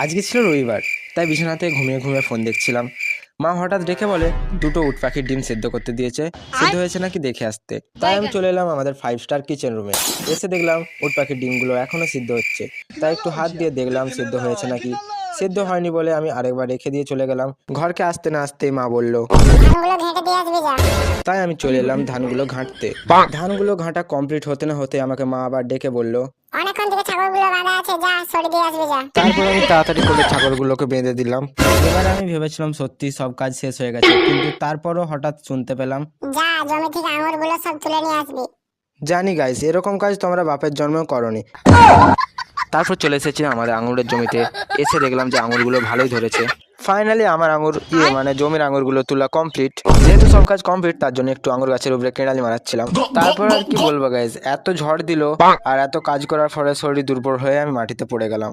আজকে ছিল রবিবার, তাই বিছানাতে ঘুমিয়ে ঘুমিয়ে ফোন দেখছিলাম। মা হঠাৎ ডেকে বলে দুটো উট পাখির ডিম সেদ্ধ করতে দিয়েছে, সেদ্ধ হয়েছে নাকি দেখে আসতে। তাই আমি চলে এলাম আমাদের 5 স্টার কিচেন রুমে। এসে দেখলাম উট পাখির ডিমগুলো এখনো সিদ্ধ হচ্ছে। তাই একটু হাত দিয়ে দেখলাম সিদ্ধ হয়েছে নাকি। সেদ্ধ হয়নি বলে আমি আরেকবার রেখে দিয়ে চলে গেলাম। ঘরকে আসতে না আসতেই মা বলল, ধানগুলো ঘেঁটে দিয়ে আসবি যা। তাই আমি চলে এলাম ধানগুলো ঘাঁটতে। ধানগুলো ঘাঁটা কমপ্লিট হতে না হতে আমাকে মা আবার ডেকে বলল, অনেকক্ষণ থেকে ছাগলগুলো বাঁধা আছে, যা সরে দিয়ে আসবি যা। তারপর আমি তাড়াতাড়ি করে ছাগলগুলোকে বেঁধে দিলাম। এবারে আমি ভেবেছিলাম সত্যি সব কাজ শেষ হয়ে গেছে, কিন্তু তারপরও হঠাৎ শুনতে পেলাম, যা জমি থেকে আঙুরগুলো সব তুলে নিয়ে আসবি। জানি গাইস এরকম কাজ তোমরা বাপের জন্মেও করনি। তারপর চলে এসেছি আমাদের আঙুরের জমিতে। এসে দেখলাম যে আঙুরগুলো ভালোই ধরেছে। ফাইনালি আমার আঙুর মানে জমির আঙুরগুলো তোলা কমপ্লিট। যেহেতু সব কাজ কমপ্লিট, তার জন্য একটু আঙুর গাছের উপরে কেড়ালি মারাচ্ছিলাম। তারপর আর কি বলবো গাইস, এত ঝড় দিল আর এত কাজ করার ফলে শরীর দুর্বল হয়ে আমি মাটিতে পড়ে গেলাম।